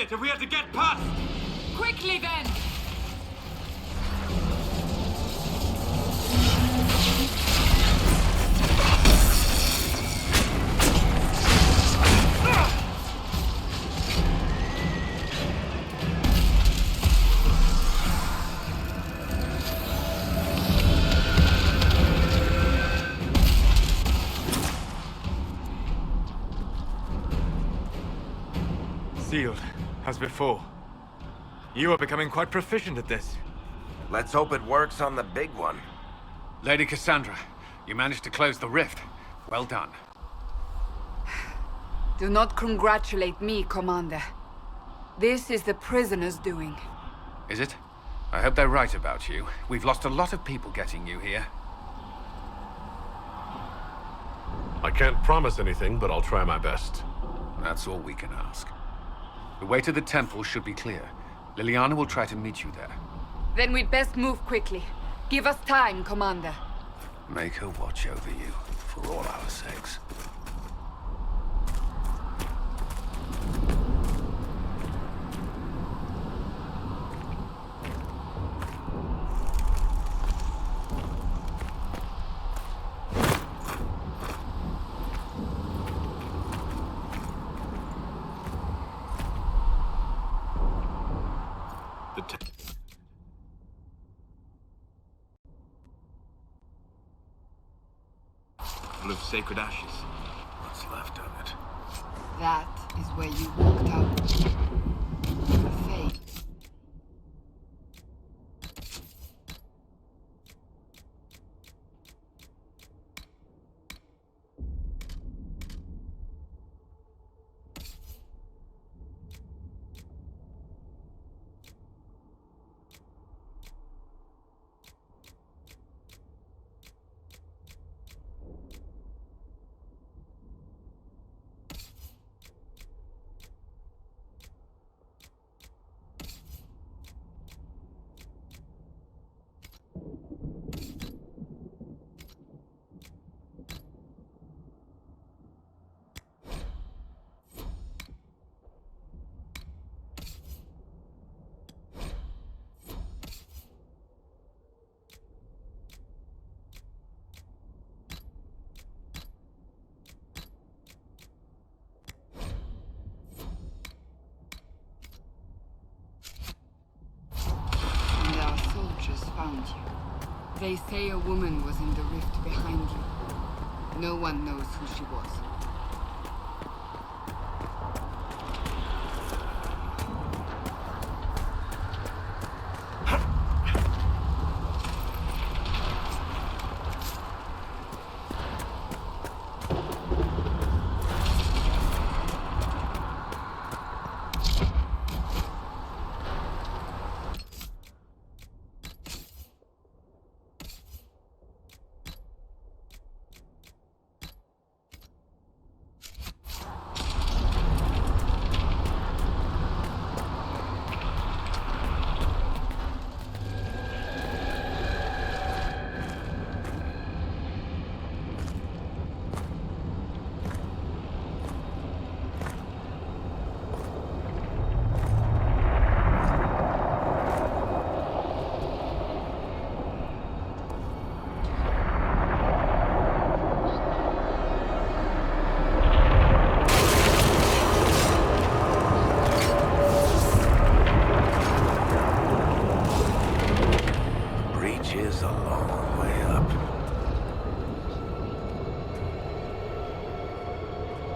it if we have to get past! Quickly then! Sealed, as before. You are becoming quite proficient at this. Let's hope it works on the big one. Lady Cassandra, you managed to close the rift. Well done. Do not congratulate me, Commander. This is the prisoner's doing. Is it? I hope they're right about you. We've lost a lot of people getting you here. I can't promise anything, but I'll try my best. That's all we can ask. The way to the temple should be clear. Liliana will try to meet you there. Then we'd best move quickly. Give us time, Commander. Make her watch over you, for all our sakes. Of sacred ashes. What's left of it? That is where you walked out. The fate. Found you. They say a woman was in the rift behind you. No one knows who she was.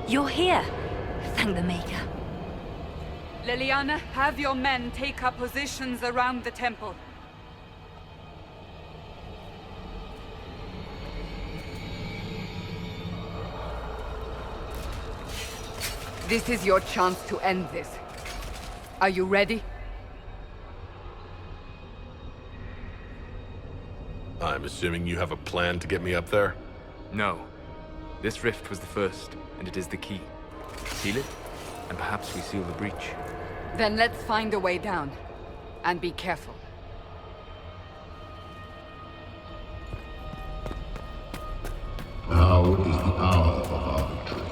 You're here. Thank the Maker. Liliana, have your men take up positions around the temple. This is your chance to end this. Are you ready? I'm assuming you have a plan to get me up there? No. This rift was the first, and it is the key. Seal it, and perhaps we seal the breach. Then let's find a way down. And be careful. Now is the hour of our victory.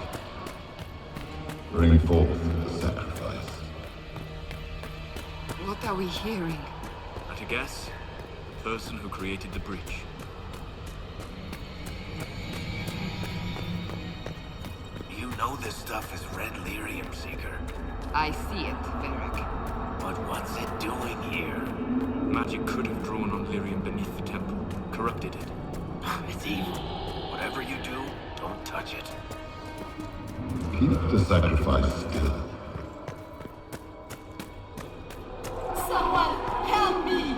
Bring forth the sacrifice. we hearing? At a guess, the person who created the breach. You know this stuff is red lyrium, Seeker. I see it, Varric. But what's it doing here? Magic could have drawn on lyrium beneath the temple, corrupted it. It's evil. Whatever you do, don't touch it. Keep the sacrifice still. Someone help me!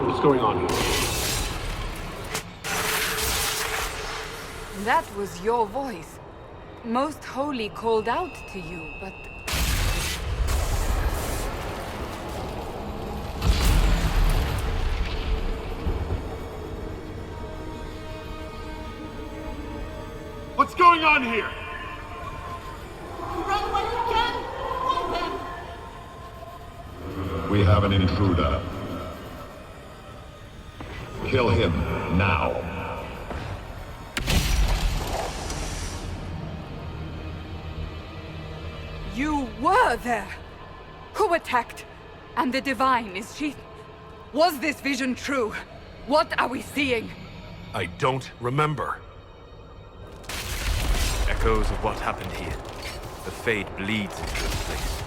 What's going on here? That was your voice. Most Holy called out to you, but... What's going on here? Run when you can! Hold them! We have an intruder. Kill him now. You were there! Who attacked? And the Divine, is she... Was this vision true? What are we seeing? I don't remember. Echoes of what happened here. The Fade bleeds into this place.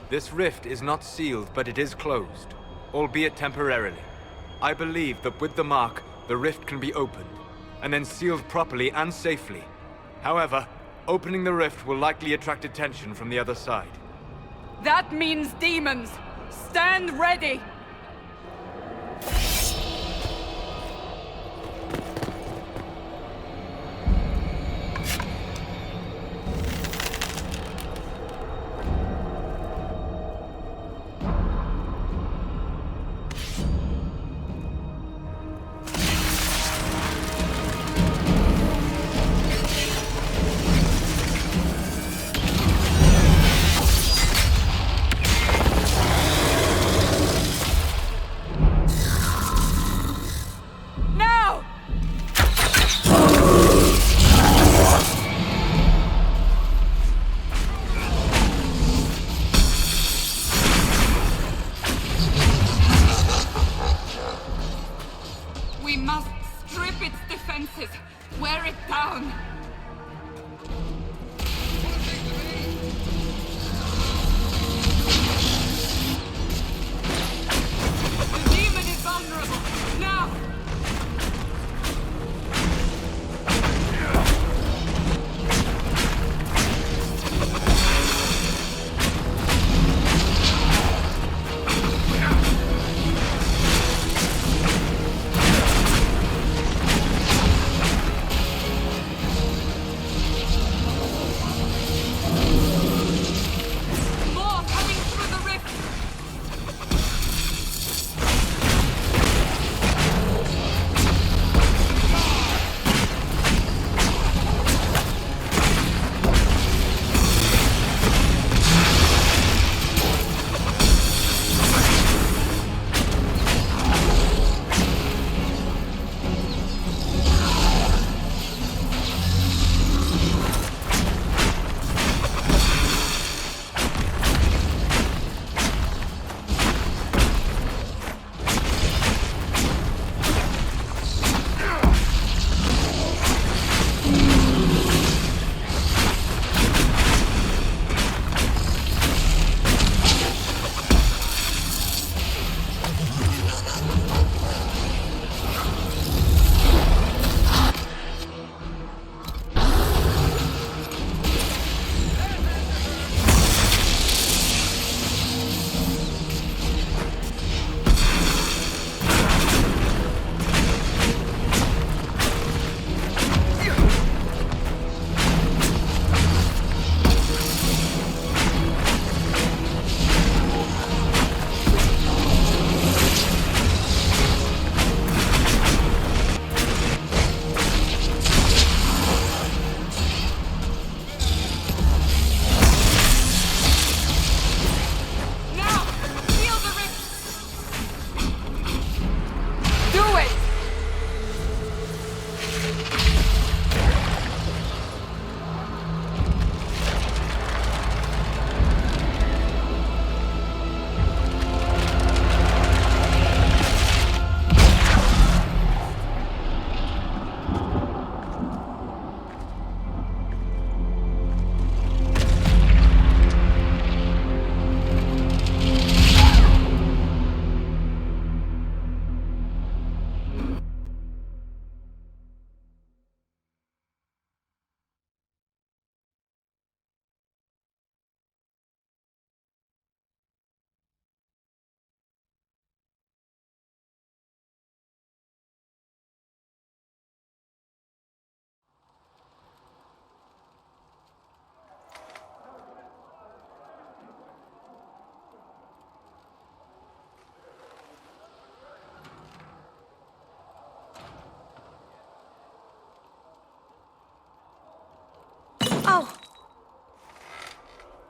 This rift is not sealed, but it is closed, albeit temporarily. I believe that with the mark, the rift can be opened, and then sealed properly and safely. However, opening the rift will likely attract attention from the other side. That means demons! Stand ready! Now! We must strip its defenses, wear it down. The demon is vulnerable. Now!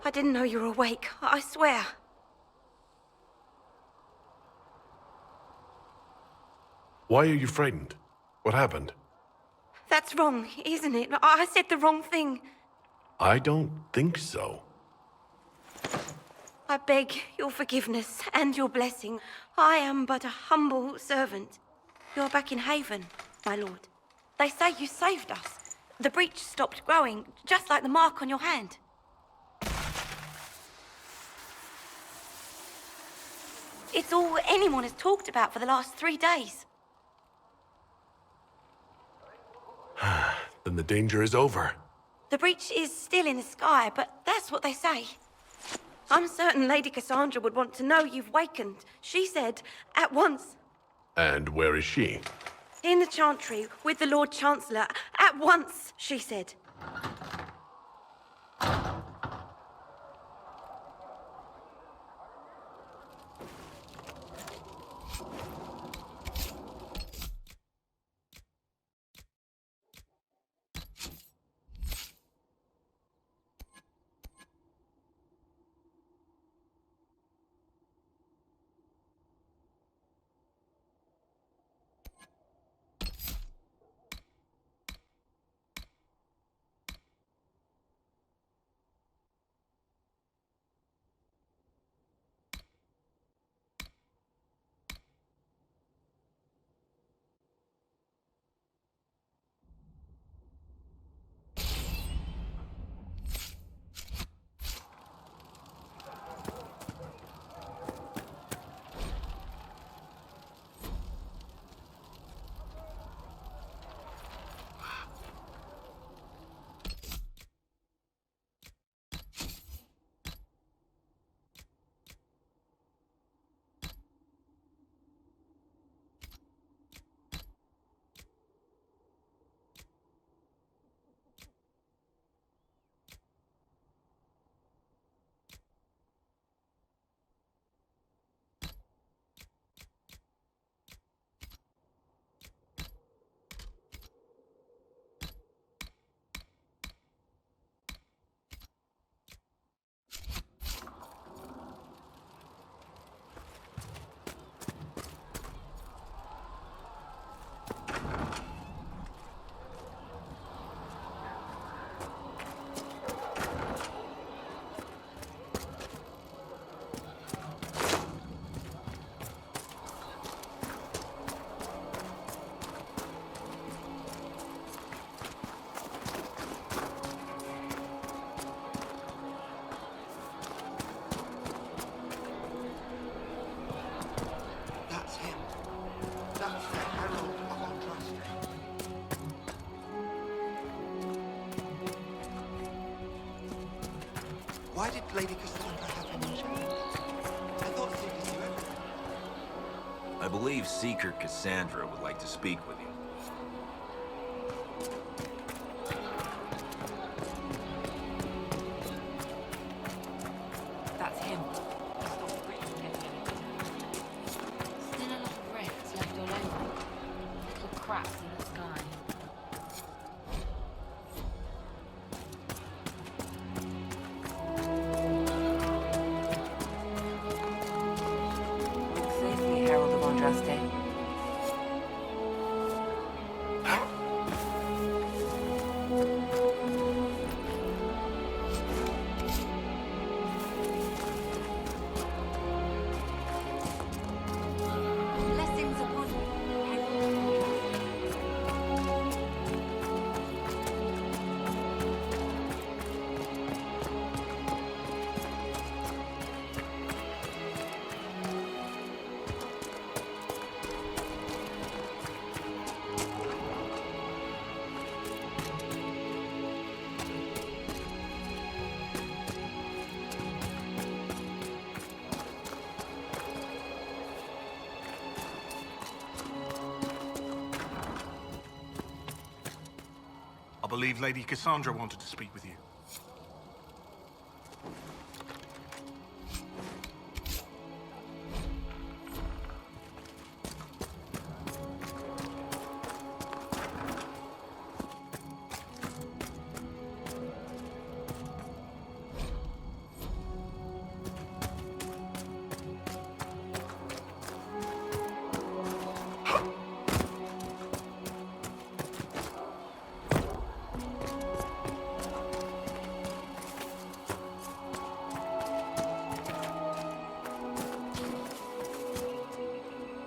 I didn't know you were awake, I swear. Why are you frightened? What happened? That's wrong, isn't it? I said the wrong thing. I don't think so. I beg your forgiveness and your blessing. I am but a humble servant. You're back in Haven, my lord. They say you saved us. The breach stopped growing, just like the mark on your hand. It's all anyone has talked about for the last 3 days. Then the danger is over. The breach is still in the sky, but that's what they say. I'm certain Lady Cassandra would want to know you've wakened. She said, at once. And where is she? In the Chantry, with the Lord Chancellor. At once, she said. That's him. That's the Herald of Andraste. Why did Lady Cassandra have him in charge? I thought Seekers knew everything. I believe Seeker Cassandra would like to speak with you. That's him. Still a lot of rifts left all over. Little cracks in the sky. Walk safely, Herald of Andraste. Blessings upon you, Herald of Andraste. I believe Lady Cassandra wanted to speak with you.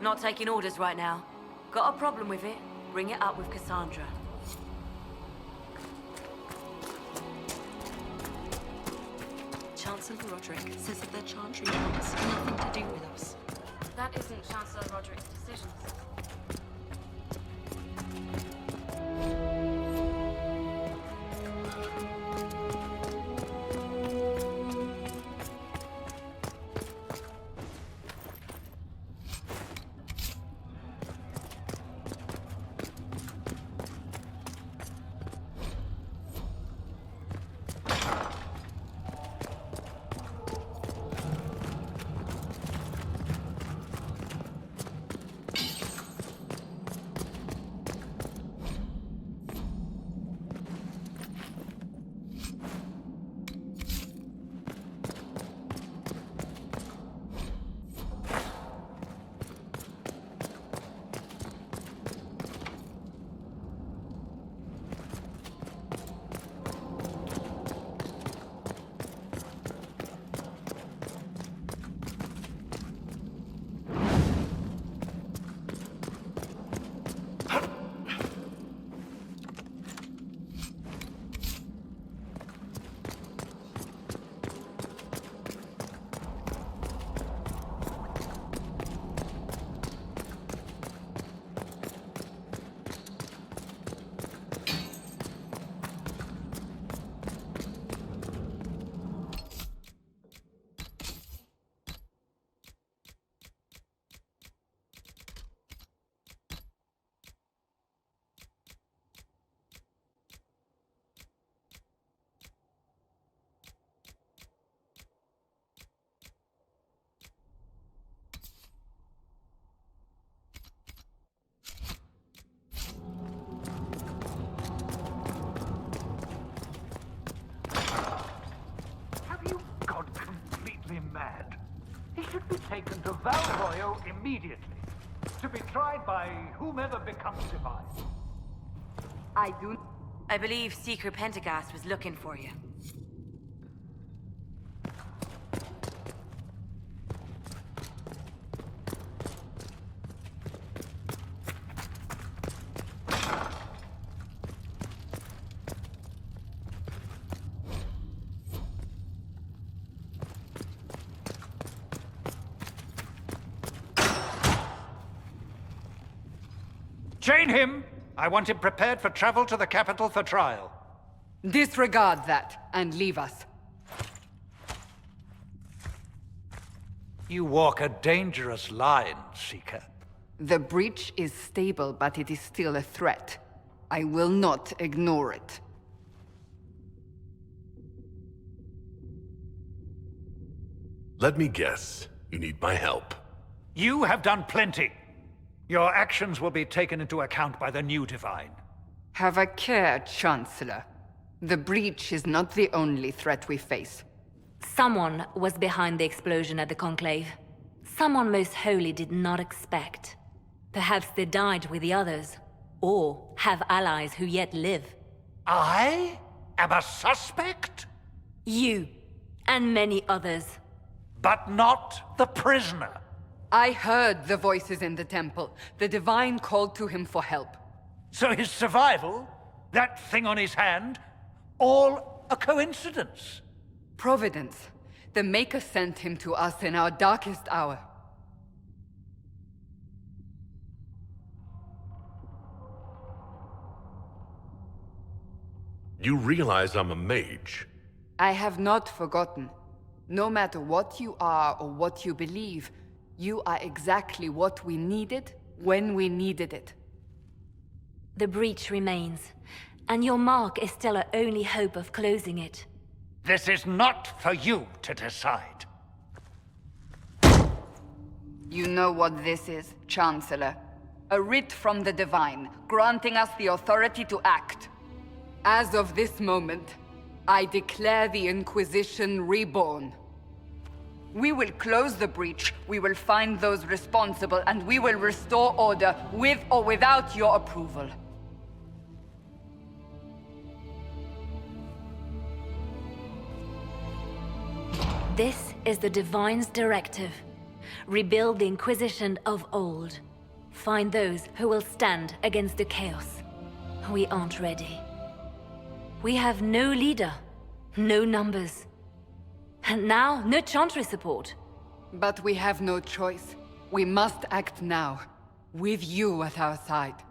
Not taking orders right now. Got a problem with it? Bring it up with Cassandra. Chancellor Roderick says that their chantry wants nothing to do with us. That isn't Chancellor Roderick's decisions. Mad. He should be taken to Valroyo immediately, to be tried by whomever becomes divine. I believe Seeker Pentagast was looking for you. Chain him! I want him prepared for travel to the capital for trial. Disregard that, and leave us. You walk a dangerous line, Seeker. The breach is stable, but it is still a threat. I will not ignore it. Let me guess. You need my help. You have done plenty. Your actions will be taken into account by the new Divine. Have a care, Chancellor. The breach is not the only threat we face. Someone was behind the explosion at the Conclave. Someone Most Holy did not expect. Perhaps they died with the others, or have allies who yet live. I am a suspect? You, and many others. But not the prisoner. I heard the voices in the temple. The Divine called to him for help. So his survival, that thing on his hand, all a coincidence? Providence. The Maker sent him to us in our darkest hour. You realize I'm a mage. I have not forgotten. No matter what you are or what you believe, you are exactly what we needed when we needed it. The breach remains, and your mark is still our only hope of closing it. This is not for you to decide. You know what this is, Chancellor. A writ from the Divine, granting us the authority to act. As of this moment, I declare the Inquisition reborn. We will close the breach, we will find those responsible, and we will restore order with or without your approval. This is the Divine's directive. rebuild the Inquisition of old. Find those who will stand against the chaos. We aren't ready. We have no leader, no numbers. And now, no Chantry support. But we have no choice. We must act now, with you at our side.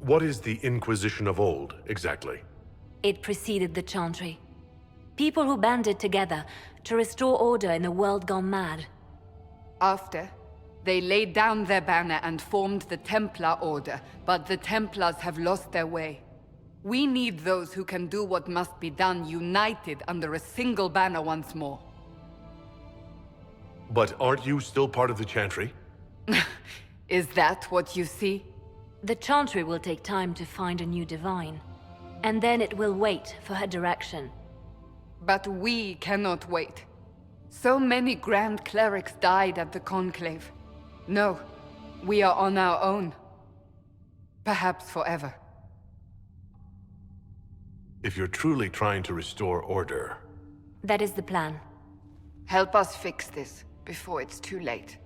What is the Inquisition of old, exactly? It preceded the Chantry. People who banded together to restore order in a world gone mad. After, they laid down their banner and formed the Templar Order, but the Templars have lost their way. We need those who can do what must be done, united under a single banner once more. But aren't you still part of the Chantry? Is that what you see? The Chantry will take time to find a new divine, and then it will wait for her direction. But we cannot wait. So many Grand Clerics died at the Conclave. No, we are on our own. Perhaps forever. If you're truly trying to restore order... That is the plan. Help us fix this, before it's too late.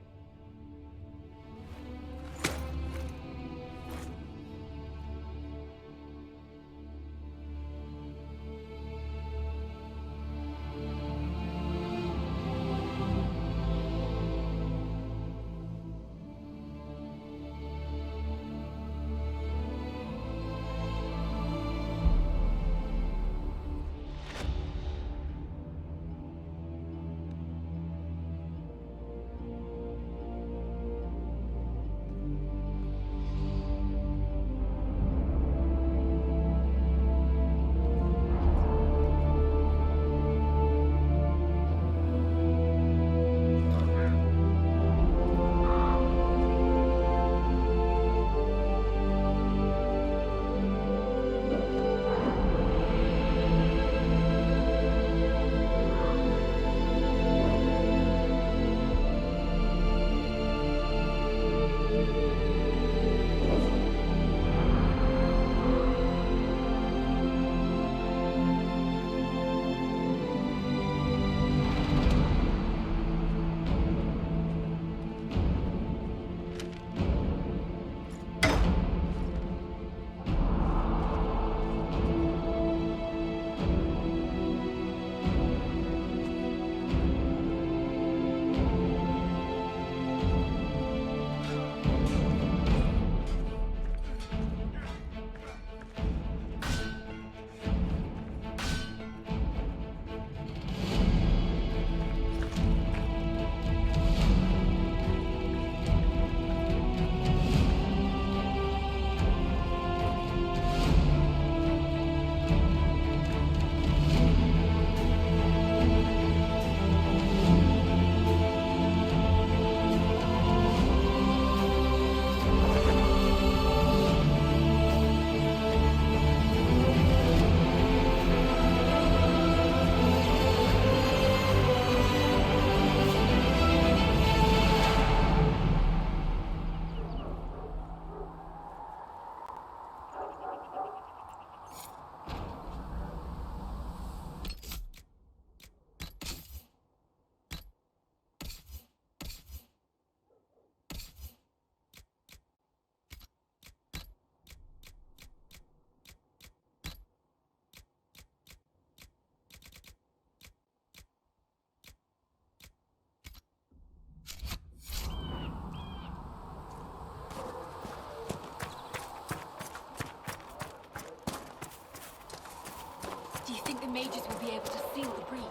The mages will be able to seal the breach.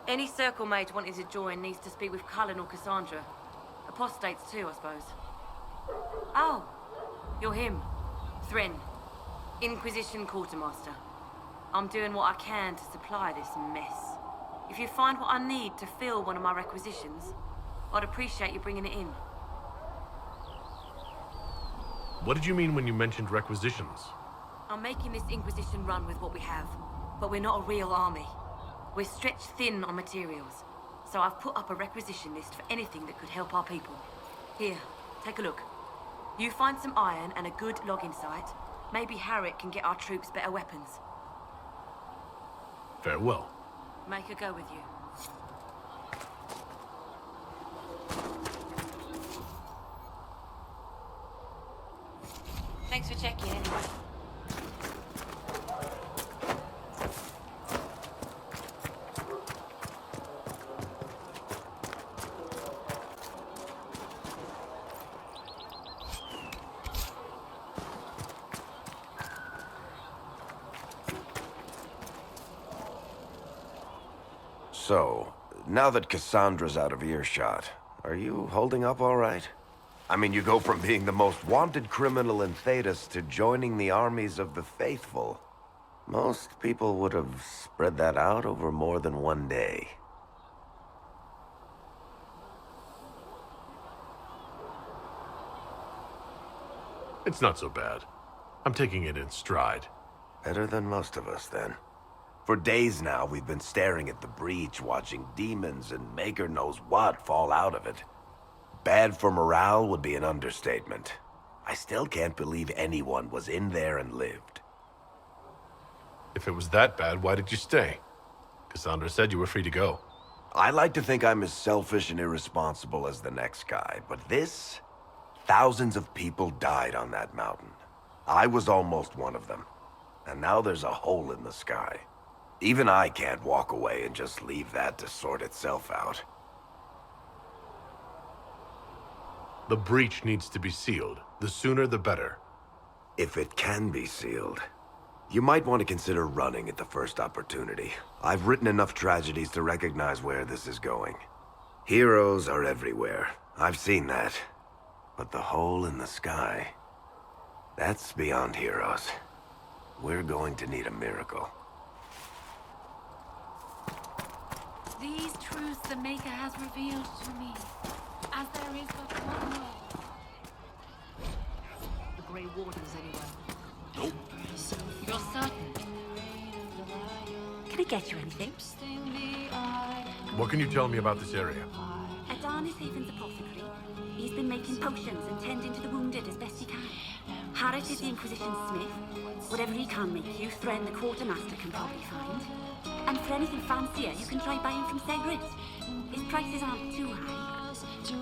Any circle mage wanting to join needs to speak with Cullen or Cassandra. Apostates too, I suppose. Oh, you're him. Thren. Inquisition Quartermaster. I'm doing what I can to supply this mess. If you find what I need to fill one of my requisitions, I'd appreciate you bringing it in. What did you mean when you mentioned requisitions? I'm making this Inquisition run with what we have, but we're not a real army. We're stretched thin on materials, so I've put up a requisition list for anything that could help our people. Here, take a look. You find some iron and a good login site, maybe Harriet can get our troops better weapons. Farewell. Make her go with you. Thanks for checking anyway. So, now that Cassandra's out of earshot, are you holding up all right? I mean, you go from being the most wanted criminal in Thedas to joining the armies of the faithful. Most people would have spread that out over more than one day. It's not so bad. I'm taking it in stride. Better than most of us, then. For days now, we've been staring at the breach, watching demons and maker knows what fall out of it. Bad for morale would be an understatement. I still can't believe anyone was in there and lived. If it was that bad, why did you stay? Cassandra said you were free to go. I like to think I'm as selfish and irresponsible as the next guy, but this... Thousands of people died on that mountain. I was almost one of them. And now there's a hole in the sky. Even I can't walk away and just leave that to sort itself out. The breach needs to be sealed. The sooner the better. If it can be sealed, you might want to consider running at the first opportunity. I've written enough tragedies to recognize where this is going. Heroes are everywhere. I've seen that. But the hole in the sky, that's beyond heroes. We're going to need a miracle. These truths the Maker has revealed to me, as there is but one way. The Grey Wardens anywhere? Nope. You're certain? Can I get you anything? What can you tell me about this area? Adarnis Haven's apothecary. He's been making potions and tending to the wounded as best he can. Harris is the Inquisition smith. Whatever he can make you, Thren the quartermaster can probably find. And for anything fancier, you can try buying from Segrid. His prices aren't too high.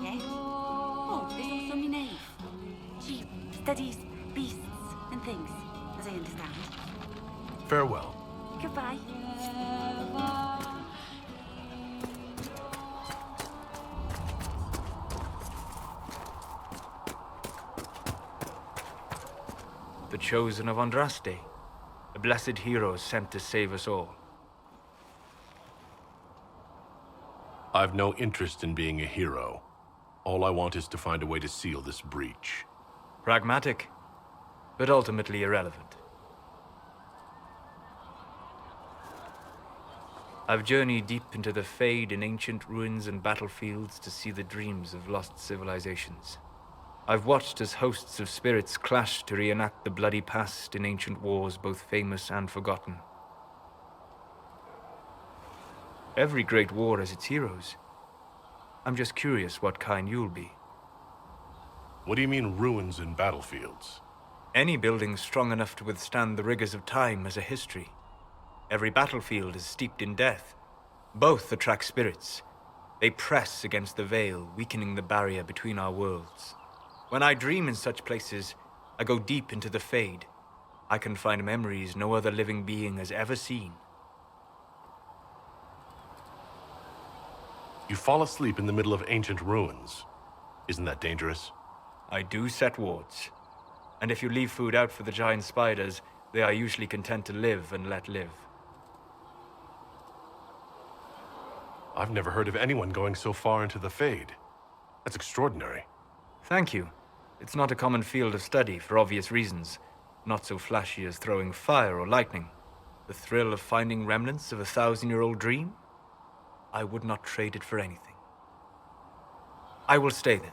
Yes? Oh, there's also Minave. She studies beasts and things, as I understand. Farewell. Goodbye. The chosen of Andraste, the blessed heroes sent to save us all. I've no interest in being a hero. All I want is to find a way to seal this breach. Pragmatic, but ultimately irrelevant. I've journeyed deep into the Fade in ancient ruins and battlefields to see the dreams of lost civilizations. I've watched as hosts of spirits clash to reenact the bloody past in ancient wars both famous and forgotten. Every great war has its heroes. I'm just curious what kind you'll be. What do you mean ruins and battlefields? Any building strong enough to withstand the rigors of time has a history. Every battlefield is steeped in death. Both attract spirits. They press against the veil, weakening the barrier between our worlds. When I dream in such places, I go deep into the Fade. I can find memories no other living being has ever seen. You fall asleep in the middle of ancient ruins. Isn't that dangerous? I do set wards. And if you leave food out for the giant spiders, they are usually content to live and let live. I've never heard of anyone going so far into the Fade. That's extraordinary. Thank you. It's not a common field of study for obvious reasons. Not so flashy as throwing fire or lightning. The thrill of finding remnants of a 1,000-year-old dream? I would not trade it for anything. I will stay there.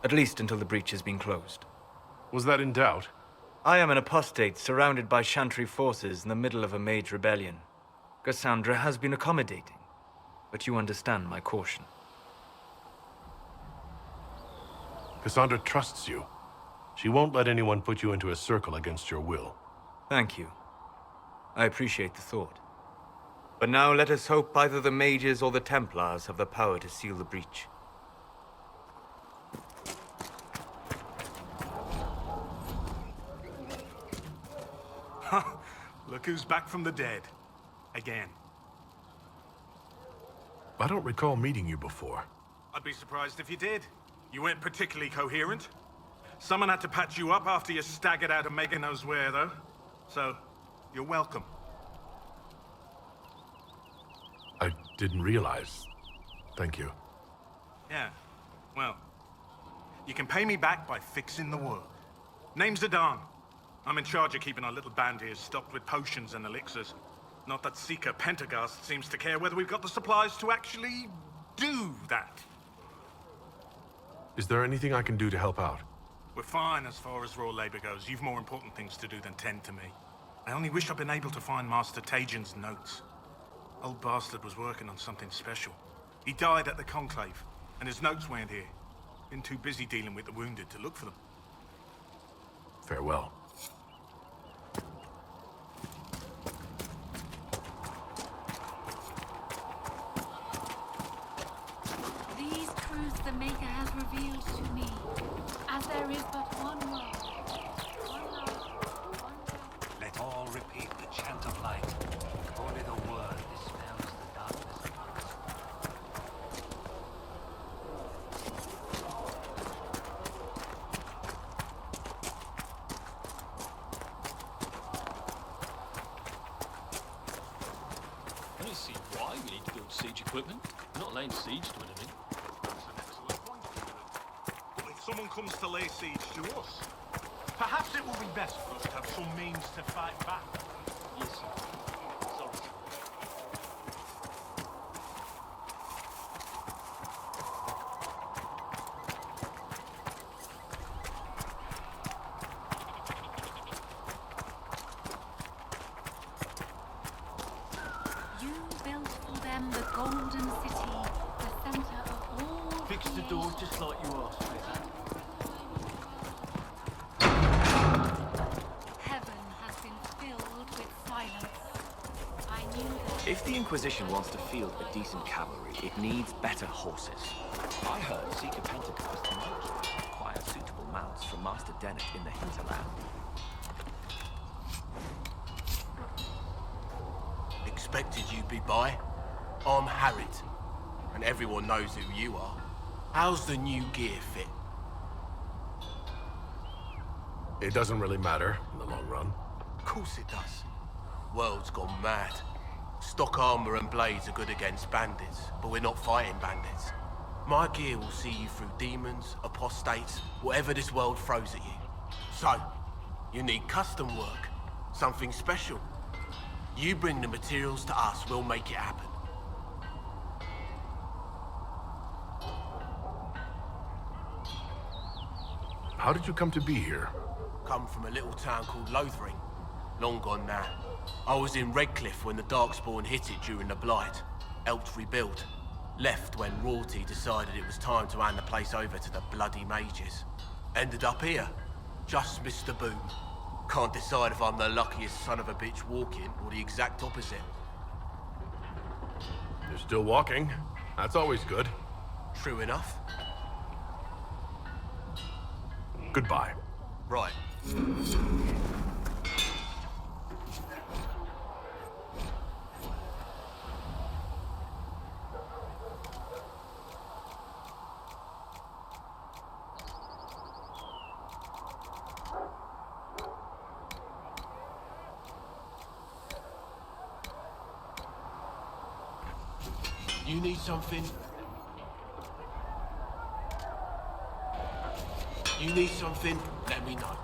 At least until the breach has been closed. Was that in doubt? I am an apostate surrounded by Chantry forces in the middle of a mage rebellion. Cassandra has been accommodating, but you understand my caution. Cassandra trusts you. She won't let anyone put you into a circle against your will. Thank you. I appreciate the thought. But now let us hope either the mages or the Templars have the power to seal the breach. Look who's back from the dead. Again. I don't recall meeting you before. I'd be surprised if you did. You weren't particularly coherent. Someone had to patch you up after you staggered out of Mega knows where, though. So, you're welcome. I didn't realize. Thank you. Yeah, well, you can pay me back by fixing the world. Name's Adan. I'm in charge of keeping our little band here stocked with potions and elixirs. Not that Seeker Pentagast seems to care whether we've got the supplies to actually do that. Is there anything I can do to help out? We're fine as far as raw labor goes. You've more important things to do than tend to me. I only wish I'd been able to find Master Tajin's notes. Old bastard was working on something special. He died at the Conclave, and his notes weren't here. Been too busy dealing with the wounded to look for them. Farewell. These truths the Maker has revealed to me, as there is but one world. One life, one death. Let all repeat the chant of light. Only the word dispels the darkness upon us. I don't see why we need to build siege equipment. We're not laying siege to anything. That's an excellent point. But if someone comes to lay siege to us, perhaps it will be best for us to have some means to fight back. Yes, sir. Sorry, sir. You built for them the Golden City, the center of all Fix the door just like you asked, Wizard. Heaven has been filled with silence. I knew that. If the Inquisition wants to field a decent cavalry, it needs better horses. I heard Seeker Pentagast knows to acquire suitable mounts from Master Dennett in the hinterland. Expected you'd be by. I'm Harriet, and everyone knows who you are. How's the new gear fit? It doesn't really matter in the long run. Of course it does. World's gone mad. Stock armor and blades are good against bandits, but we're not fighting bandits. My gear will see you through demons, apostates, whatever this world throws at you. So, you need custom work, something special. You bring the materials to us, we'll make it happen. How did you come to be here? Come from a little town called Lothering. Long gone now. I was in Redcliffe when the Darkspawn hit it during the Blight. Helped rebuild. Left when Rorty decided it was time to hand the place over to the bloody mages. Ended up here. Just missed the boom. Can't decide if I'm the luckiest son of a bitch walking or the exact opposite. You're still walking. That's always good. True enough. Goodbye. Right. You need something? You need something? Let me know.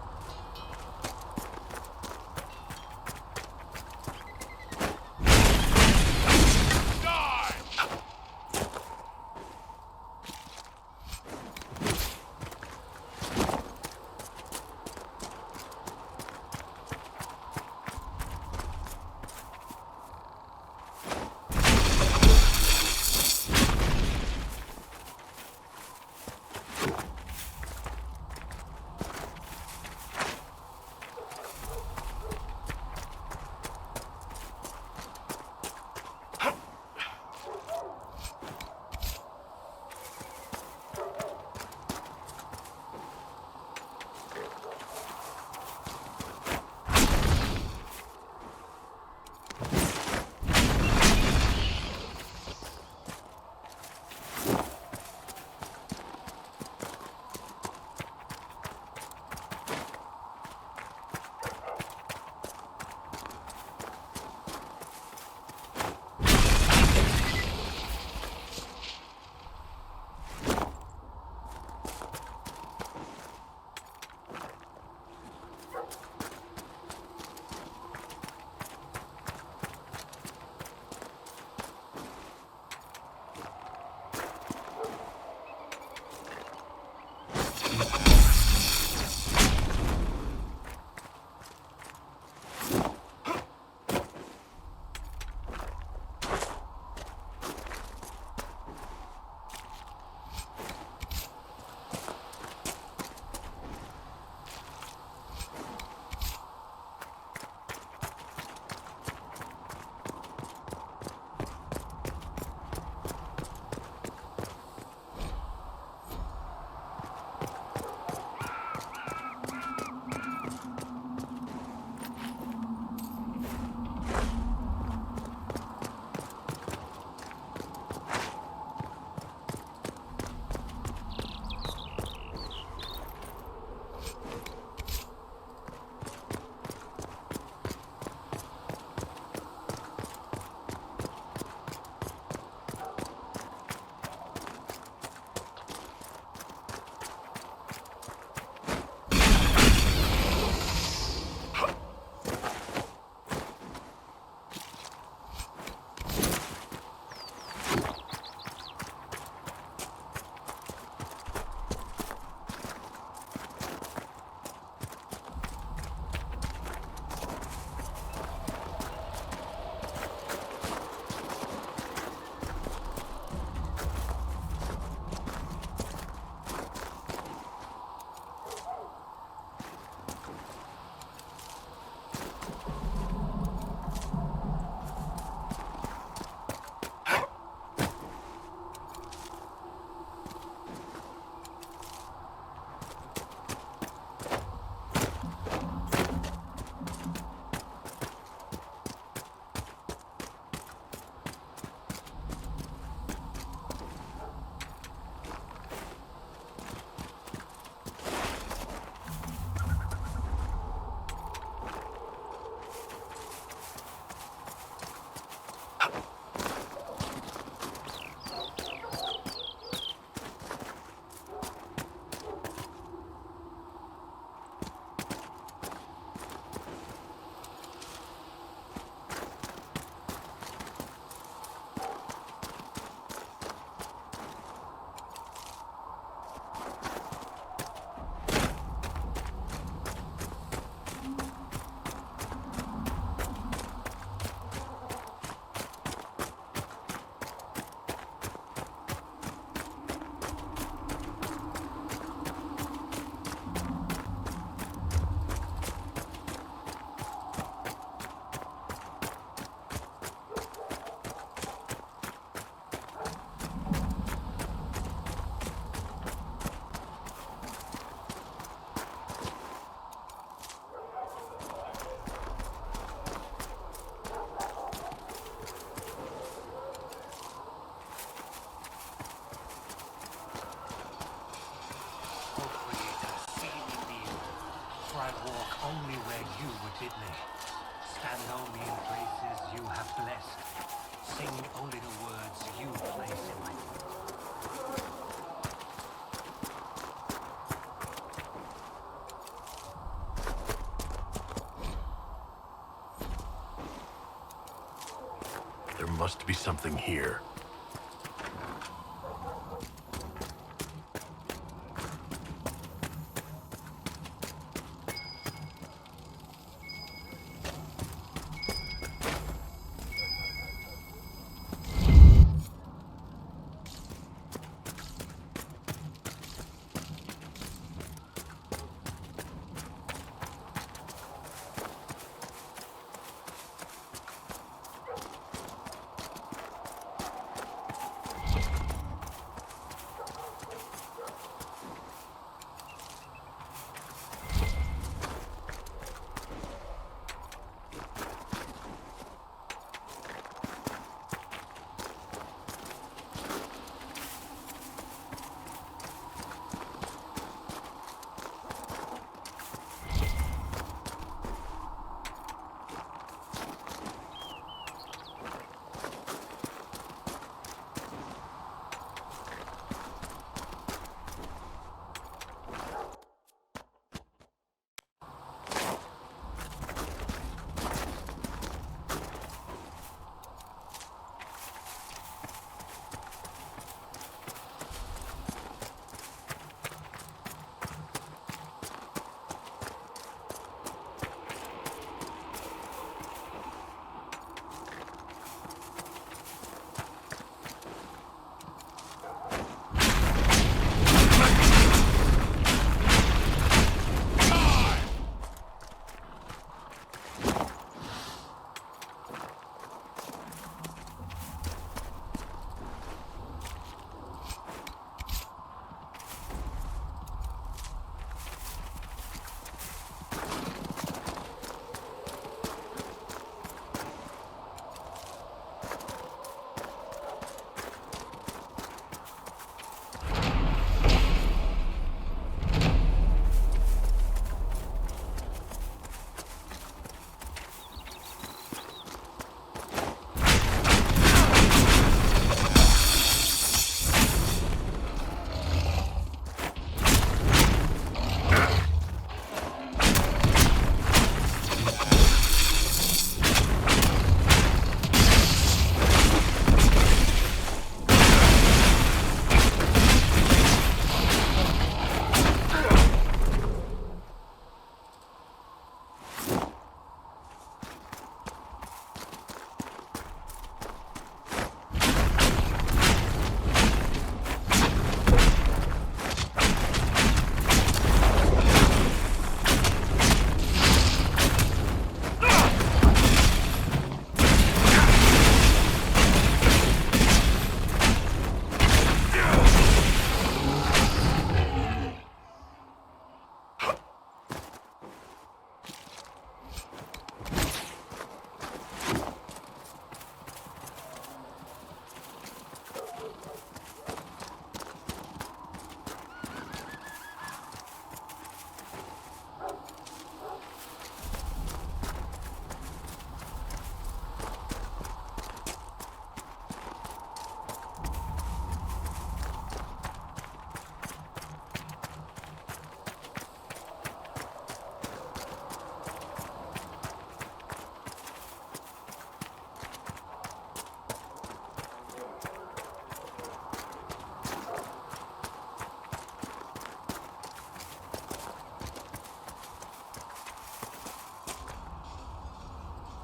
only where you would bid me. Stand only in places you have blessed. Sing only the words you place in my throat. There must be something here.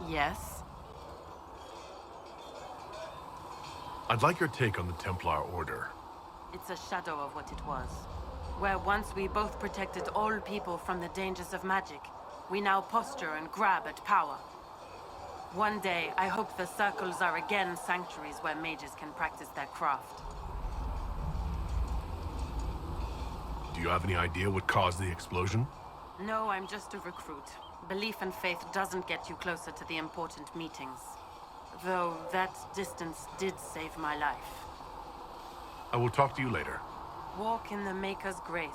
Yes? I'd like your take on the Templar Order. It's a shadow of what it was. Where once we both protected all people from the dangers of magic, we now posture and grab at power. One day, I hope the circles are again sanctuaries where mages can practice their craft. Do you have any idea what caused the explosion? No, I'm just a recruit. Belief and faith doesn't get you closer to the important meetings. Though that distance did save my life. I will talk to you later. Walk in the Maker's grace.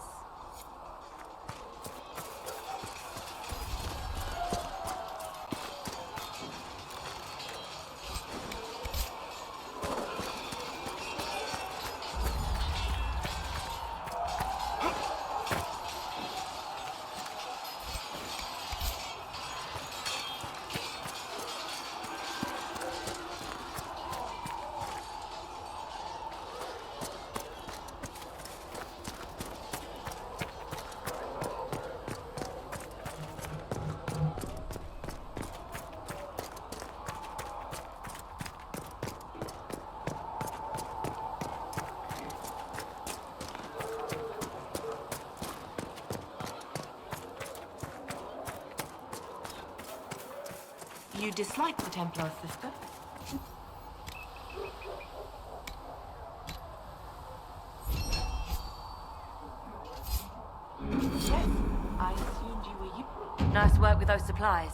You dislike the Templars, sister? Yes, I assumed you were you. Nice work with those supplies.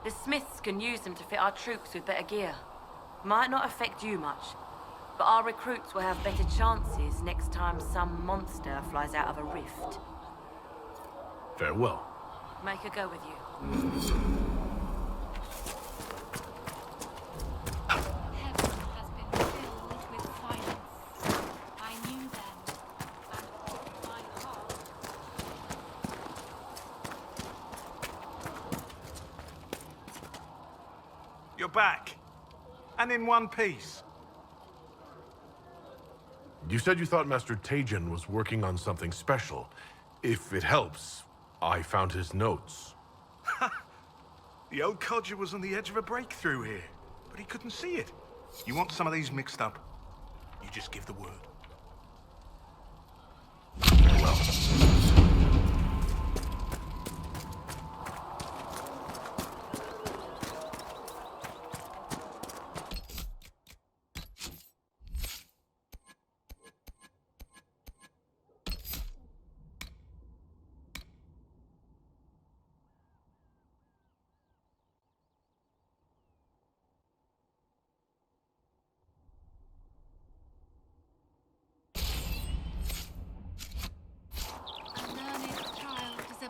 The Smiths can use them to fit our troops with better gear. Might not affect you much, but our recruits will have better chances next time some monster flies out of a rift. Farewell. Make a go with you. Heaven has been filled with silence. I knew them, and all my heart. You're back. And in one piece. You said you thought Master Tajan was working on something special. If it helps, I found his notes. The old codger was on the edge of a breakthrough here, but he couldn't see it. You want some of these mixed up? You just give the word. Farewell.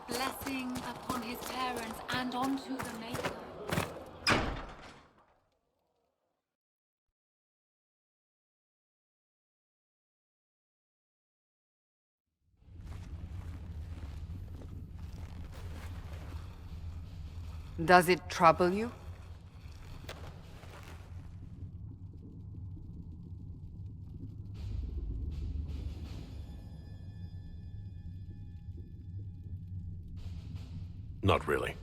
Blessing upon his parents and onto the Maker. Does it trouble you? Not really.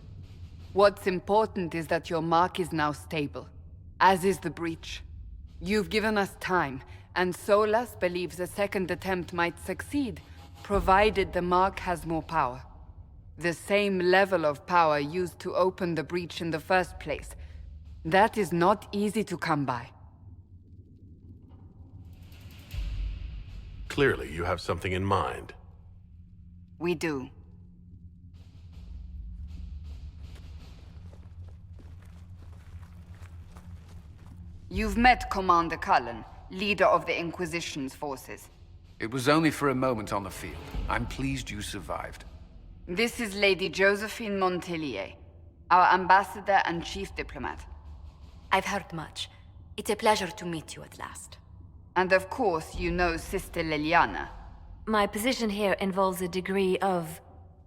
What's important is that your mark is now stable, as is the breach. You've given us time, and Solas believes a second attempt might succeed, provided the mark has more power. The same level of power used to open the breach in the first place. That is not easy to come by. Clearly, you have something in mind. We do. You've met Commander Cullen, leader of the Inquisition's forces. It was only for a moment on the field. I'm pleased you survived. This is Lady Josephine Montelier, our ambassador and chief diplomat. I've heard much. It's a pleasure to meet you at last. And of course, you know Sister Liliana. My position here involves a degree of...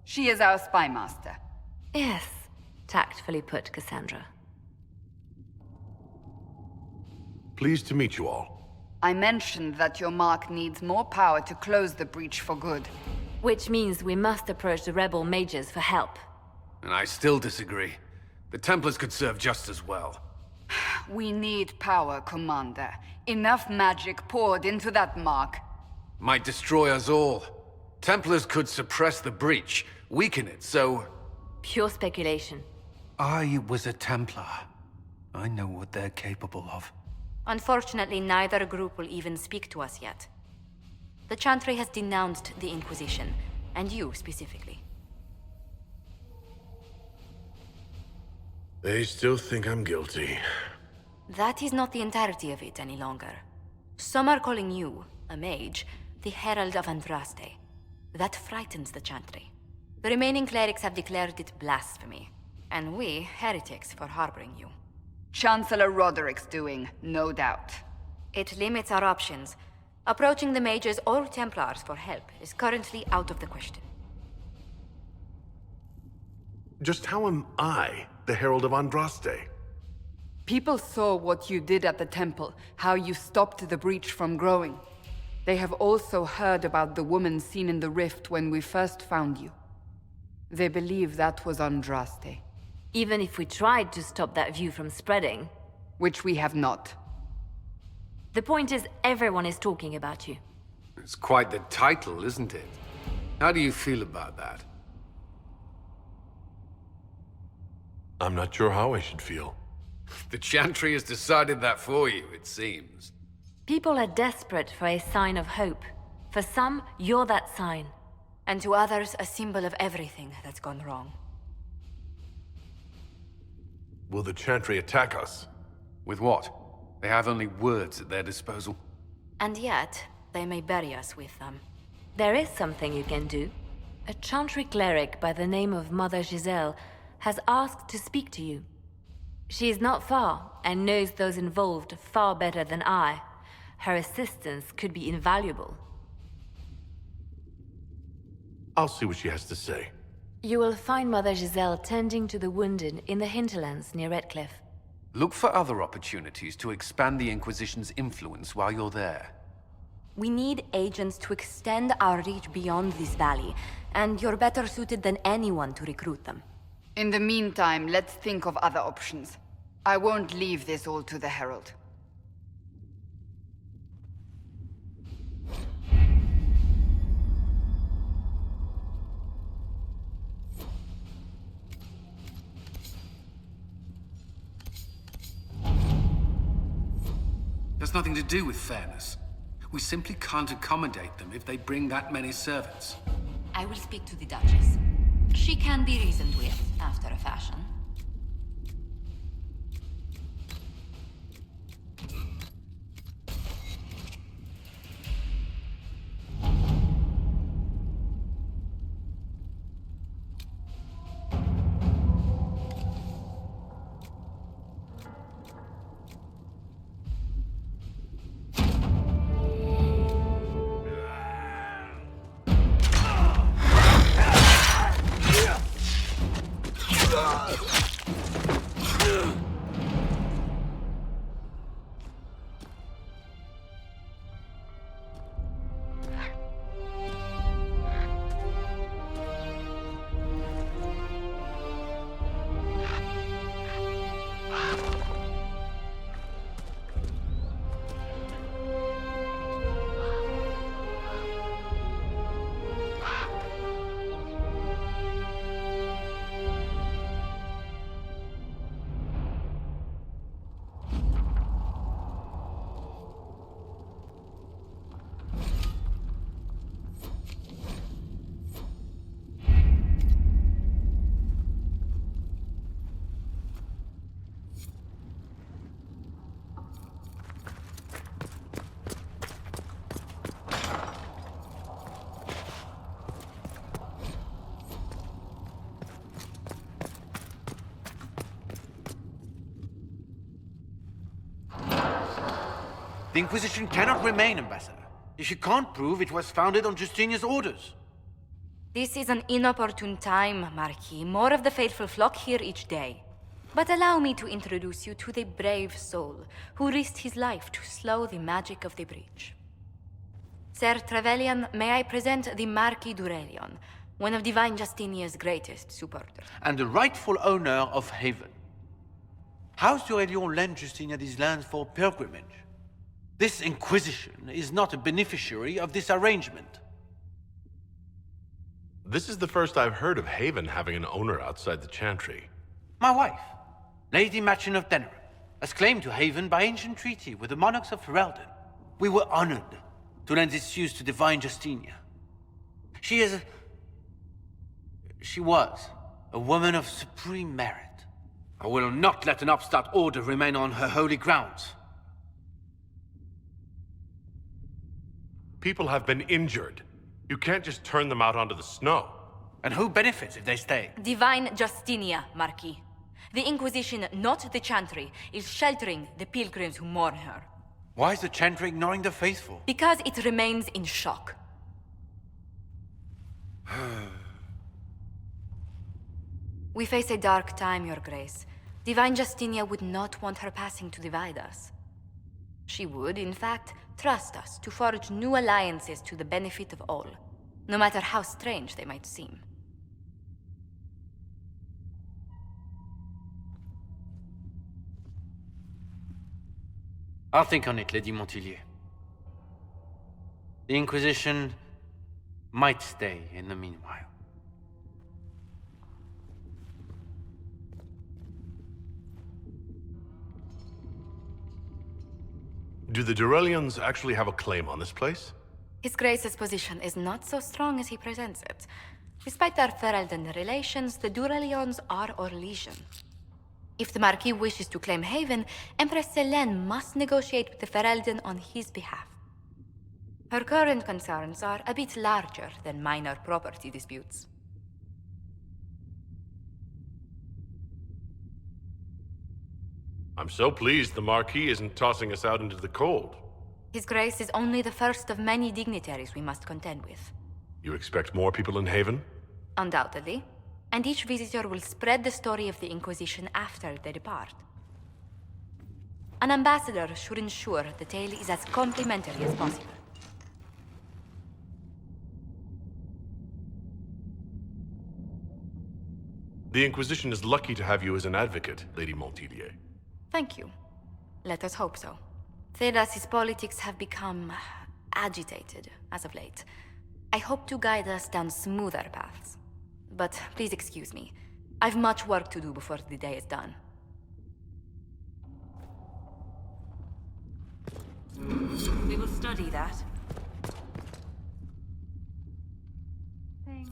She is our spy master. Yes, tactfully put, Cassandra. Pleased to meet you all. I mentioned that your mark needs more power to close the breach for good. Which means we must approach the rebel mages for help. And I still disagree. The Templars could serve just as well. We need power, Commander. Enough magic poured into that mark. Might destroy us all. Templars could suppress the breach, weaken it, so... Pure speculation. I was a Templar. I know what they're capable of. Unfortunately, neither group will even speak to us yet. The Chantry has denounced the Inquisition, and you specifically. They still think I'm guilty. That is not the entirety of it any longer. Some are calling you, a mage, the Herald of Andraste. That frightens the Chantry. The remaining clerics have declared it blasphemy, and we, heretics, for harboring you. Chancellor Roderick's doing, no doubt. It limits our options. Approaching the mages or Templars for help is currently out of the question. Just how am I the Herald of Andraste? People saw what you did at the temple, how you stopped the breach from growing. They have also heard about the woman seen in the rift when we first found you. They believe that was Andraste. Even if we tried to stop that view from spreading... Which we have not. The point is, everyone is talking about you. It's quite the title, isn't it? How do you feel about that? I'm not sure how I should feel. The Chantry has decided that for you, it seems. People are desperate for a sign of hope. For some, you're that sign. And to others, a symbol of everything that's gone wrong. Will the Chantry attack us? With what? They have only words at their disposal. And yet, they may bury us with them. There is something you can do. A Chantry cleric by the name of Mother Giselle has asked to speak to you. She is not far, and knows those involved far better than I. Her assistance could be invaluable. I'll see what she has to say. You will find Mother Giselle tending to the wounded in the hinterlands near Redcliffe. Look for other opportunities to expand the Inquisition's influence while you're there. We need agents to extend our reach beyond this valley, and you're better suited than anyone to recruit them. In the meantime, let's think of other options. I won't leave this all to the Herald. There's nothing to do with fairness. We simply can't accommodate them if they bring that many servants. I will speak to the Duchess. She can be reasoned with, after a fashion. The Inquisition cannot remain, Ambassador, if you can't prove it was founded on Justinia's orders. This is an inopportune time, Marquis. More of the faithful flock here each day. But allow me to introduce you to the brave soul who risked his life to slow the magic of the breach. Sir Trevelyan, may I present the Marquis d'Aurelion, one of Divine Justinia's greatest supporters. And the rightful owner of Haven. House d'Aurelion lent Justinia these lands for pilgrimage. This Inquisition is not a beneficiary of this arrangement. This is the first I've heard of Haven having an owner outside the Chantry. My wife, Lady Machin of Denerim, has claimed to Haven by ancient treaty with the monarchs of Ferelden. We were honored to lend its use to Divine Justinia. She was a woman of supreme merit. I will not let an upstart order remain on her holy grounds. People have been injured. You can't just turn them out onto the snow. And who benefits if they stay? Divine Justinia, Marquis. The Inquisition, not the Chantry, is sheltering the pilgrims who mourn her. Why is the Chantry ignoring the faithful? Because it remains in shock. We face a dark time, Your Grace. Divine Justinia would not want her passing to divide us. She would, in fact, trust us to forge new alliances to the benefit of all, no matter how strange they might seem. I'll think on it, Lady Montillier. The Inquisition might stay in the meanwhile. Do the Durelians actually have a claim on this place? His Grace's position is not so strong as he presents it. Despite their Ferelden relations, the Durelions are our legion. If the Marquis wishes to claim Haven, Empress Selene must negotiate with the Ferelden on his behalf. Her current concerns are a bit larger than minor property disputes. I'm so pleased the Marquis isn't tossing us out into the cold. His Grace is only the first of many dignitaries we must contend with. You expect more people in Haven? Undoubtedly. And each visitor will spread the story of the Inquisition after they depart. An ambassador should ensure the tale is as complimentary as possible. The Inquisition is lucky to have you as an advocate, Lady Montilier. Thank you. Let us hope so. Thedas's politics have become agitated as of late. I hope to guide us down smoother paths. But please excuse me. I've much work to do before the day is done. We will study that. Things